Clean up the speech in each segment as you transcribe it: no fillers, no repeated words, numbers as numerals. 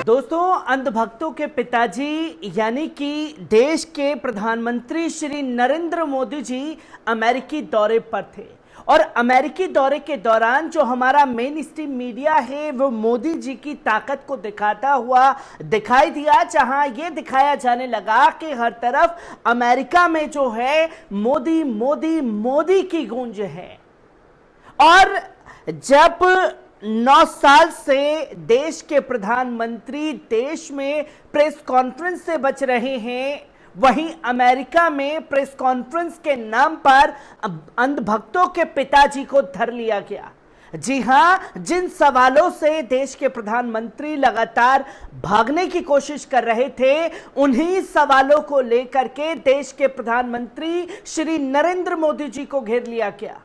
दोस्तों, अंधभक्तों के पिताजी यानी कि देश के प्रधानमंत्री श्री नरेंद्र मोदी जी अमेरिकी दौरे पर थे और अमेरिकी दौरे के दौरान जो हमारा मेन स्ट्रीम मीडिया है वो मोदी जी की ताकत को दिखाता हुआ दिखाई दिया, जहां ये दिखाया जाने लगा कि हर तरफ अमेरिका में जो है मोदी मोदी मोदी की गूंज है। और जब 9 साल से देश के प्रधानमंत्री देश में प्रेस कॉन्फ्रेंस से बच रहे हैं, वहीं अमेरिका में प्रेस कॉन्फ्रेंस के नाम पर अंधभक्तों के पिताजी को धर लिया गया। जी हां, जिन सवालों से देश के प्रधानमंत्री लगातार भागने की कोशिश कर रहे थे, उन्हीं सवालों को लेकर के देश के प्रधानमंत्री श्री नरेंद्र मोदी जी को घेर लिया गया।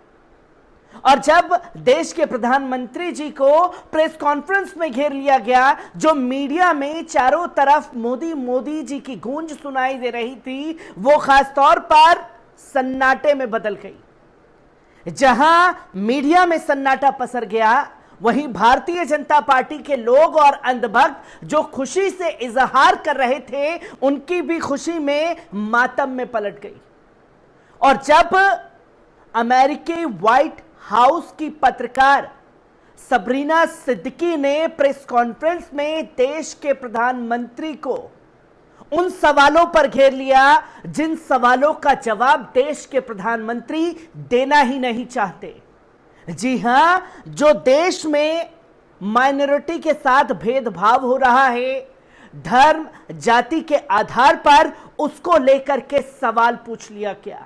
और जब देश के प्रधानमंत्री जी को प्रेस कॉन्फ्रेंस में घेर लिया गया, जो मीडिया में चारों तरफ मोदी मोदी जी की गूंज सुनाई दे रही थी, वो खासतौर पर सन्नाटे में बदल गई। जहां मीडिया में सन्नाटा पसर गया, वहीं भारतीय जनता पार्टी के लोग और अंधभक्त जो खुशी से इजहार कर रहे थे, उनकी भी खुशी में मातम में पलट गई। और जब अमेरिकी व्हाइट हाउस की पत्रकार सबरीना सिद्दीकी ने प्रेस कॉन्फ्रेंस में देश के प्रधानमंत्री को उन सवालों पर घेर लिया जिन सवालों का जवाब देश के प्रधानमंत्री देना ही नहीं चाहते। जी हां, जो देश में माइनॉरिटी के साथ भेदभाव हो रहा है, धर्म जाति के आधार पर, उसको लेकर के सवाल पूछ लिया गया।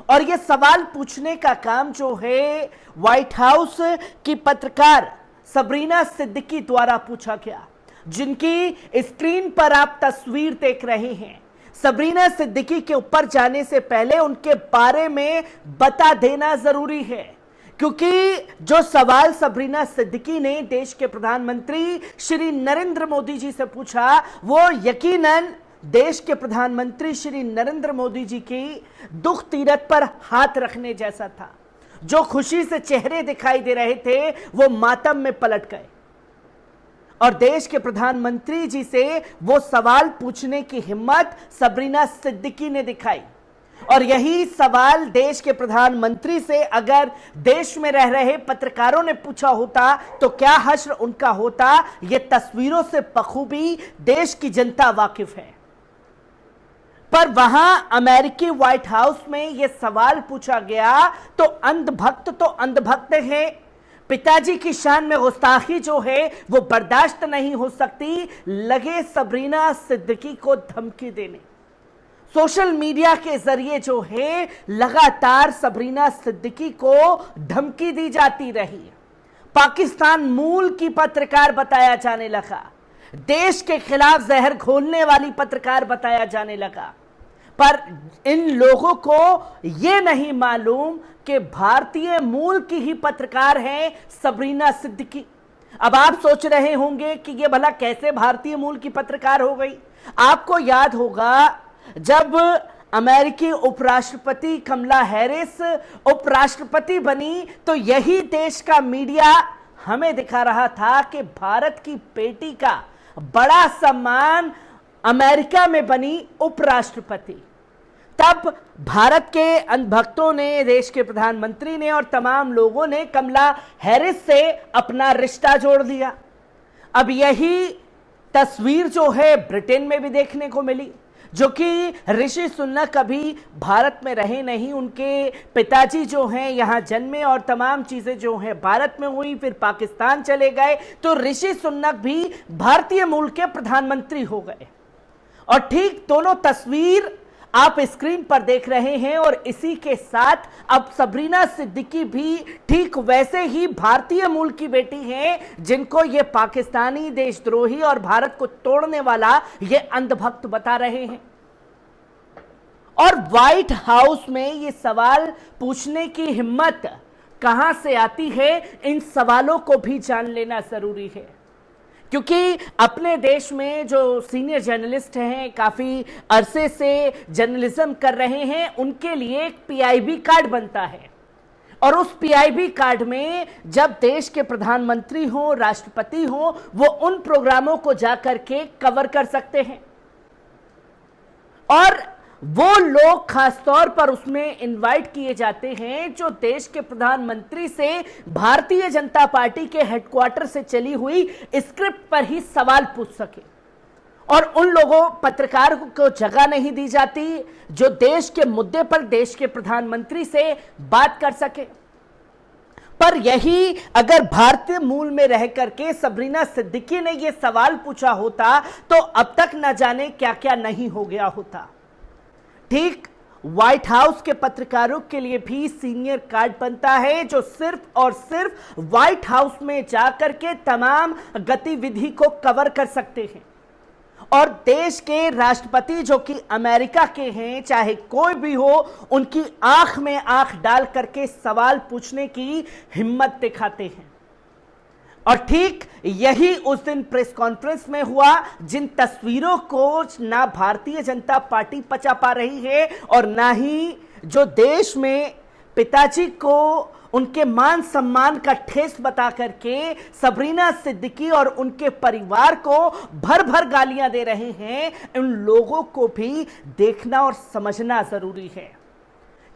और यह सवाल पूछने का काम जो है व्हाइट हाउस की पत्रकार सबरीना सिद्दीकी द्वारा पूछा गया, जिनकी स्क्रीन पर आप तस्वीर देख रहे हैं। सबरीना सिद्दीकी के ऊपर जाने से पहले उनके बारे में बता देना जरूरी है, क्योंकि जो सवाल सबरीना सिद्दीकी ने देश के प्रधानमंत्री श्री नरेंद्र मोदी जी से पूछा, वो यकीनन देश के प्रधानमंत्री श्री नरेंद्र मोदी जी की दुख तीरथ पर हाथ रखने जैसा था। जो खुशी से चेहरे दिखाई दे रहे थे, वो मातम में पलट गए। और देश के प्रधानमंत्री जी से वो सवाल पूछने की हिम्मत सबरीना सिद्दीकी ने दिखाई। और यही सवाल देश के प्रधानमंत्री से अगर देश में रह रहे पत्रकारों ने पूछा होता तो क्या हश्र उनका होता, ये तस्वीरों से बखूबी देश की जनता वाकिफ है। पर वहां अमेरिकी व्हाइट हाउस में यह सवाल पूछा गया तो अंधभक्त हैं। पिताजी की शान में गुस्ताखी जो है वो बर्दाश्त नहीं हो सकती, लगे सबरीना सिद्दीकी को धमकी देने। सोशल मीडिया के जरिए जो है लगातार सबरीना सिद्दीकी को धमकी दी जाती रही। पाकिस्तान मूल की पत्रकार बताया जाने लगा, देश के खिलाफ जहर घोलने वाली पत्रकार बताया जाने लगा। पर इन लोगों को यह नहीं मालूम कि भारतीय मूल की ही पत्रकार हैं सबरीना सिद्दीकी। अब आप सोच रहे होंगे कि यह भला कैसे भारतीय मूल की पत्रकार हो गई। आपको याद होगा, जब अमेरिकी उपराष्ट्रपति कमला हैरिस उपराष्ट्रपति बनी तो यही देश का मीडिया हमें दिखा रहा था कि भारत की बेटी का बड़ा सम्मान अमेरिका में बनी उपराष्ट्रपति। तब भारत के अंधभक्तों ने, देश के प्रधानमंत्री ने और तमाम लोगों ने कमला हैरिस से अपना रिश्ता जोड़ दिया। अब यही तस्वीर जो है ब्रिटेन में भी देखने को मिली, जो कि ऋषि सुनक कभी भारत में रहे नहीं, उनके पिताजी जो हैं यहाँ जन्मे और तमाम चीजें जो हैं भारत में हुई, फिर पाकिस्तान चले गए, तो ऋषि सुनक भी भारतीय मूल के प्रधानमंत्री हो गए। और ठीक दोनों तस्वीर आप स्क्रीन पर देख रहे हैं। और इसी के साथ अब सबरीना सिद्दीकी भी ठीक वैसे ही भारतीय मूल की बेटी हैं, जिनको ये पाकिस्तानी देशद्रोही और भारत को तोड़ने वाला ये अंधभक्त बता रहे हैं। और व्हाइट हाउस में ये सवाल पूछने की हिम्मत कहां से आती है, इन सवालों को भी जान लेना जरूरी है। क्योंकि अपने देश में जो सीनियर जर्नलिस्ट हैं, काफी अरसे से जर्नलिज्म कर रहे हैं, उनके लिए एक पीआईबी कार्ड बनता है। और उस पीआईबी कार्ड में जब देश के प्रधानमंत्री हो, राष्ट्रपति हो, वो उन प्रोग्रामों को जाकर के कवर कर सकते हैं। और वो लोग खासतौर पर उसमें इनवाइट किए जाते हैं जो देश के प्रधानमंत्री से भारतीय जनता पार्टी के हेडक्वार्टर से चली हुई स्क्रिप्ट पर ही सवाल पूछ सके। और उन लोगों पत्रकार को जगह नहीं दी जाती जो देश के मुद्दे पर देश के प्रधानमंत्री से बात कर सके। पर यही अगर भारतीय मूल में रह करके सबरीना सिद्दीकी ने यह सवाल पूछा होता तो अब तक न जाने क्या क्या नहीं हो गया होता। ठीक व्हाइट हाउस के पत्रकारों के लिए भी सीनियर कार्ड बनता है जो सिर्फ और सिर्फ व्हाइट हाउस में जाकर के तमाम गतिविधि को कवर कर सकते हैं। और देश के राष्ट्रपति जो कि अमेरिका के हैं, चाहे कोई भी हो, उनकी आंख में आंख डाल करके सवाल पूछने की हिम्मत दिखाते हैं। और ठीक यही उस दिन प्रेस कॉन्फ्रेंस में हुआ जिन तस्वीरों को ना भारतीय जनता पार्टी पचा पा रही है और ना ही जो देश में पिताजी को उनके मान सम्मान का ठेस बता करके सबरीना सिद्दीकी और उनके परिवार को भर भर गालियां दे रहे हैं। उन लोगों को भी देखना और समझना जरूरी है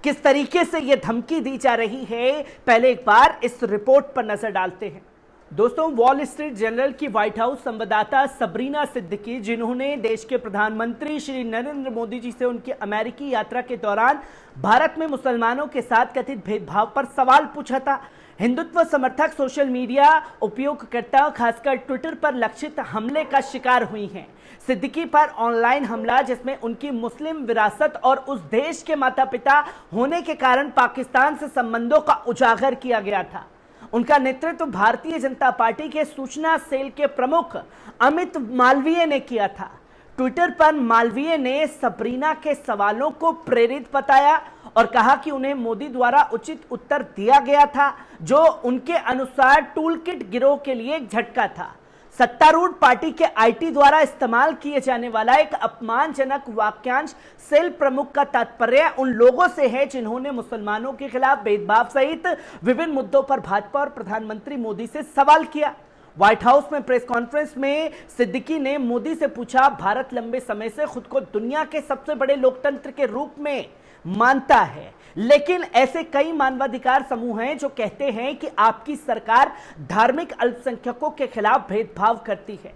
किस तरीके से यह धमकी दी जा रही है। पहले एक बार इस रिपोर्ट पर नजर डालते हैं। दोस्तों, वॉल स्ट्रीट जर्नल की व्हाइट हाउस संवाददाता सबरीना सिद्दीकी, जिन्होंने देश के प्रधानमंत्री श्री नरेंद्र मोदी जी से उनकी अमेरिकी यात्रा के दौरान भारत में मुसलमानों के साथ कथित भेदभाव पर सवाल पूछा था, हिंदुत्व समर्थक सोशल मीडिया उपयोगकर्ता खासकर ट्विटर पर लक्षित हमले का शिकार हुई हैं। सिद्दीकी पर ऑनलाइन हमला जिसमें उनकी मुस्लिम विरासत और उस देश के माता पिता होने के कारण पाकिस्तान से संबंधों का उजागर किया गया था। उनका नेतृत्व भारतीय जनता पार्टी के सूचना सेल के प्रमुख अमित मालवीय ने किया था। ट्विटर पर मालवीय ने सबरीना के सवालों को प्रेरित बताया और कहा कि उन्हें मोदी द्वारा उचित उत्तर दिया गया था जो उनके अनुसार टूलकिट गिरोह के लिए एक झटका था। सत्तारूढ़ पार्टी के आईटी द्वारा इस्तेमाल किए जाने वाला एक अपमानजनक वाक्यांश सेल प्रमुख का तात्पर्य उन लोगों से है जिन्होंने मुसलमानों के खिलाफ भेदभाव सहित विभिन्न मुद्दों पर भाजपा और प्रधानमंत्री मोदी से सवाल किया। व्हाइट हाउस में प्रेस कॉन्फ्रेंस में सिद्दीकी ने मोदी से पूछा, भारत लंबे समय से खुद को दुनिया के सबसे बड़े लोकतंत्र के रूप में मानता है, लेकिन ऐसे कई मानवाधिकार समूह हैं जो कहते हैं कि आपकी सरकार धार्मिक अल्पसंख्यकों के खिलाफ भेदभाव करती है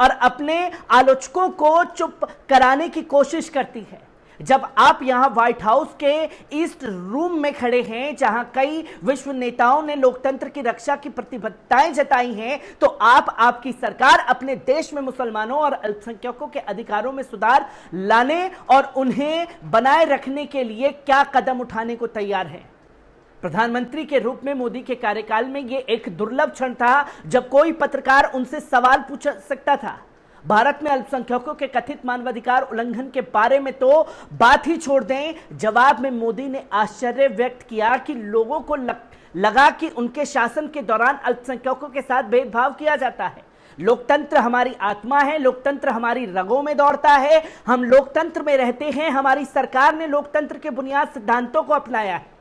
और अपने आलोचकों को चुप कराने की कोशिश करती है। जब आप यहां व्हाइट हाउस के ईस्ट रूम में खड़े हैं जहां कई विश्व नेताओं ने लोकतंत्र की रक्षा की प्रतिबद्धताएं जताई हैं, तो आपकी सरकार अपने देश में मुसलमानों और अल्पसंख्यकों के अधिकारों में सुधार लाने और उन्हें बनाए रखने के लिए क्या कदम उठाने को तैयार है। प्रधानमंत्री के रूप में मोदी के कार्यकाल में यह एक दुर्लभ क्षण था जब कोई पत्रकार उनसे सवाल पूछ सकता था। भारत में अल्पसंख्यकों के कथित मानवाधिकार उल्लंघन के बारे में तो बात ही छोड़ दें, जवाब में मोदी ने आश्चर्य व्यक्त किया कि लोगों को लगा कि उनके शासन के दौरान अल्पसंख्यकों के साथ भेदभाव किया जाता है। लोकतंत्र हमारी आत्मा है, लोकतंत्र हमारी रगों में दौड़ता है, हम लोकतंत्र में रहते हैं। हमारी सरकार ने लोकतंत्र के बुनियादी सिद्धांतों को अपनाया है।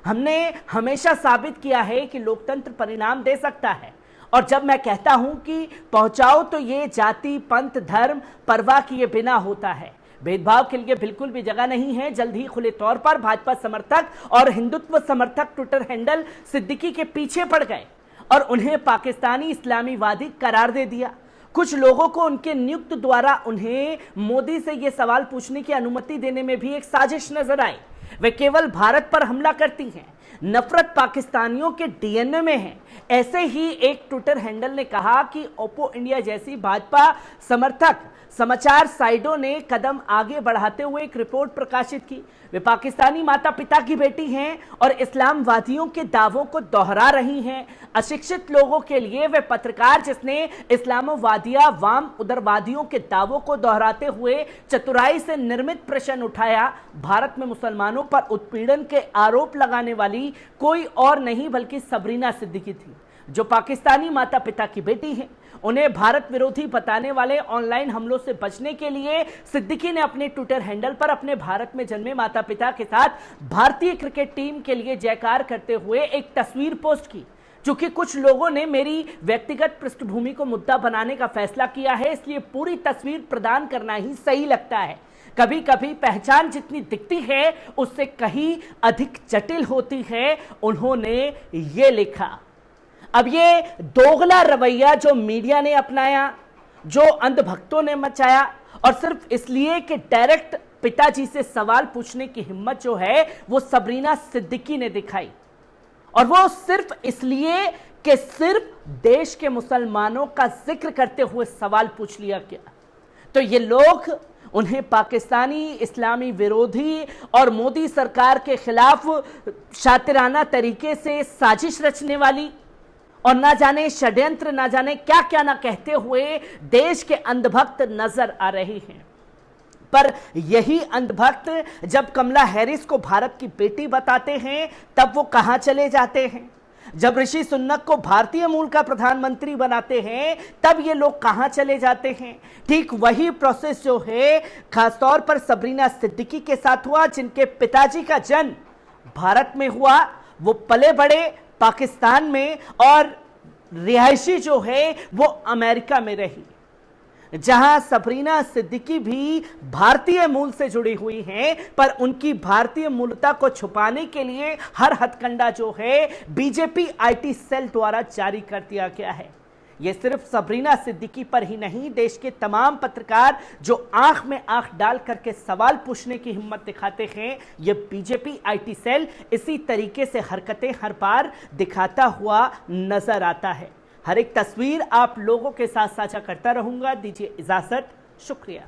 हमने हमेशा साबित किया है कि लोकतंत्र परिणाम दे सकता है। और जब मैं कहता हूं कि पहुंचाओ तो ये जाति, पंथ, धर्म परवाह किए बिना होता है। भेदभाव के लिए बिल्कुल भी जगह नहीं है। जल्द ही खुले तौर पर भाजपा समर्थक और हिंदुत्व समर्थक ट्विटर हैंडल सिद्दीकी के पीछे पड़ गए और उन्हें पाकिस्तानी इस्लामीवादी करार दे दिया। कुछ लोगों को उनके नियुक्त द्वारा उन्हें मोदी से यह सवाल पूछने की अनुमति देने में भी एक साजिश नजर आई। वे केवल भारत पर हमला करती हैं, नफरत पाकिस्तानियों के डीएनए में है। ऐसे ही एक ट्विटर हैंडल ने कहा कि ओपो इंडिया जैसी भाजपा समर्थक समाचार साइटों ने कदम आगे बढ़ाते हुए एक रिपोर्ट प्रकाशित की। वे पाकिस्तानी माता पिता की बेटी हैं और इस्लामवादियों के दावों को दोहरा रही हैं। अशिक्षित लोगों के लिए वे पत्रकार जिसने इस्लामवादिया वाम उदारवादियों के दावों को दोहराते हुए चतुराई से निर्मित प्रश्न उठाया। भारत में मुसलमानों पर उत्पीड़न के आरोप लगाने वाली कोई और नहीं बल्कि सबरीना सिद्दीकी थी, जो पाकिस्तानी माता पिता की बेटी हैं। उन्हें भारत विरोधी बताने वाले ऑनलाइन हमलों से बचने के लिए सिद्दीकी ने अपने ट्विटर हैंडल पर अपने भारत में जन्मे माता पिता के साथ भारतीय क्रिकेट टीम के लिए जयकार करते हुए एक तस्वीर पोस्ट की। चूंकि कुछ लोगों ने मेरी व्यक्तिगत पृष्ठभूमि को मुद्दा बनाने का फैसला किया है, इसलिए पूरी तस्वीर प्रदान करना ही सही लगता है। कभी कभी पहचान जितनी दिखती है उससे कहीं अधिक जटिल होती है, उन्होंने ये लिखा। अब ये दोगला रवैया जो मीडिया ने अपनाया, जो अंधभक्तों ने मचाया, और सिर्फ इसलिए कि डायरेक्ट पिताजी से सवाल पूछने की हिम्मत जो है वो सबरीना सिद्दीकी ने दिखाई, और वो सिर्फ इसलिए कि सिर्फ देश के मुसलमानों का जिक्र करते हुए सवाल पूछ लिया गया, तो ये लोग उन्हें पाकिस्तानी इस्लामी विरोधी और मोदी सरकार के खिलाफ शातिराना तरीके से साजिश रचने वाली और ना जाने षड्यंत्र, ना जाने क्या क्या ना कहते हुए देश के अंधभक्त नजर आ रहे हैं। पर यही अंधभक्त जब कमला हैरिस को भारत की बेटी बताते हैं तब वो कहां चले जाते हैं? जब ऋषि सुनक को भारतीय मूल का प्रधानमंत्री बनाते हैं तब ये लोग कहां चले जाते हैं? ठीक वही प्रोसेस जो है खासतौर पर सबरीना सिद्दीकी के साथ हुआ, जिनके पिताजी का जन्म भारत में हुआ, वो पले बड़े पाकिस्तान में और रिहायशी जो है वो अमेरिका में रही, जहां सबरीना सिद्दीकी भी भारतीय मूल से जुड़ी हुई हैं, पर उनकी भारतीय मूलता को छुपाने के लिए हर हथकंडा जो है बीजेपी आईटी सेल द्वारा जारी कर दिया गया है। यह सिर्फ सबरीना सिद्दीकी पर ही नहीं, देश के तमाम पत्रकार जो आंख में आंख डाल करके सवाल पूछने की हिम्मत दिखाते हैं, यह बीजेपी आईटी सेल इसी तरीके से हरकतें हर बार दिखाता हुआ नजर आता है। हर एक तस्वीर आप लोगों के साथ साझा करता रहूंगा। दीजिए इजाजत, शुक्रिया।